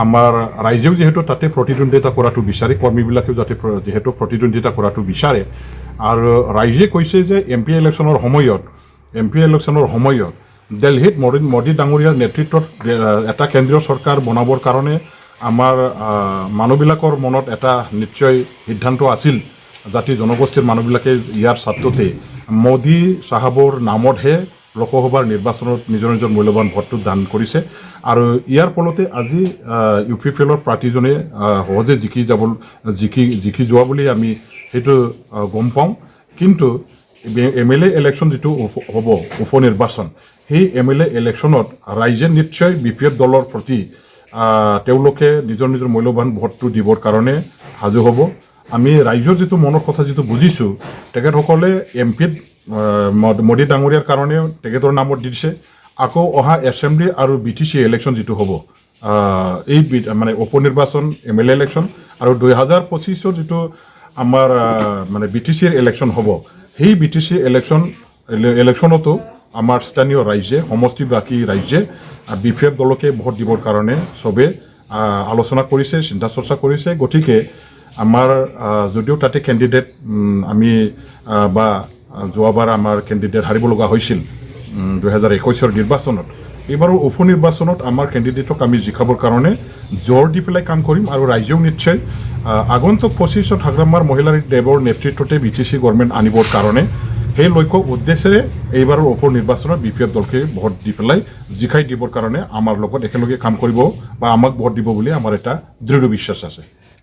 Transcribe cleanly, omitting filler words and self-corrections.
আমাৰ ৰাইজেও যিহেতু তাতে প্ৰতিদ্বন্দ্বিতা কৰাটো বিচাৰে, কৰ্মীবিলাকেও যাতে যিহেতু প্ৰতিদ্বন্দ্বিতা কৰাটো বিচাৰে, আৰু ৰাইজে কৈছে যে এম পি ইলেকশ্যনৰ সময়ত দিল্লীত মোদী ডাঙৰীয়াৰ নেতৃত্বত এটা কেন্দ্ৰীয় চৰকাৰ বনাবৰ কাৰণে আমাৰ মানুহবিলাকৰ মনত এটা নিশ্চয় সিদ্ধান্ত আছিল, জাতি জনগোষ্ঠীৰ মানুহবিলাকে ইয়াৰ স্বাৰ্থতে মোদী চাহাবৰ নামতহে লোকসভাৰ নিৰ্বাচনত নিজৰ নিজৰ মূল্যৱান ভোটটো দান কৰিছে। আৰু ইয়াৰ ফলতে আজি UPPL প্ৰাৰ্থীজনে সহজে জিকি যোৱা বুলি আমি সেইটো গম পাওঁ। কিন্তু এমএলএ ইলেকশ্যন যিটো হ'ব উপ নিৰ্বাচন, সেই এমএলএ ইলেকশ্যনত ৰাইজে নিশ্চয় BPF দলৰ প্ৰতি তেওঁলোকে নিজৰ নিজৰ মূল্যৱান ভোটটো দিবৰ কাৰণে সাজু হ'ব। আমি ৰাইজৰ যিটো মনৰ কথা যিটো বুজিছোঁ, তেখেতসকলে MPত মোদী ডাঙৰীয়াৰ কাৰণেও তেখেতৰ নামত দিছে। আকৌ অহা এছেম্বলি আৰু BTC ইলেকশ্যন যিটো হ'ব, এই মানে উপ নিৰ্বাচন এমএলএ ইলেকশ্যন আৰু 2025 যিটো আমাৰ মানে BTCৰ ইলেকশ্যন হ'ব, সেই BTC ইলেকশ্যনতো আমাৰ স্থানীয় ৰাইজে সমষ্টিবাসী ৰাইজে BPF দলকে ভোট দিবৰ কাৰণে চবে আলোচনা কৰিছে, চিন্তা চৰ্চা কৰিছে। গতিকে আমাৰ যদিও তাতে কেণ্ডিডেট আমি বা যোৱাবাৰ আমাৰ কেণ্ডিডেট হাৰিব লগা হৈছিল 2021 নিৰ্বাচনত, এইবাৰো উপ নিৰ্বাচনত আমাৰ কেণ্ডিডেটক আমি জিকাবৰ কাৰণে জোৰ দি পেলাই কাম কৰিম। আৰু ৰাইজেও নিশ্চয় আগন্তুক 25ত হাগ্ৰামাৰ মহিলাৰ দেৱৰ নেতৃত্বতে BTC গভৰ্ণমেণ্ট আনিবৰ কাৰণে সেই লক্ষ্য উদ্দেশ্যেৰে এইবাৰৰ উপ নিৰ্বাচনত BPF দলকে ভোট দি পেলাই জিকাই দিবৰ কাৰণে আমাৰ লগত একেলগে কাম কৰিব বা আমাক ভোট দিব বুলি আমাৰ এটা দৃঢ় বিশ্বাস আছে।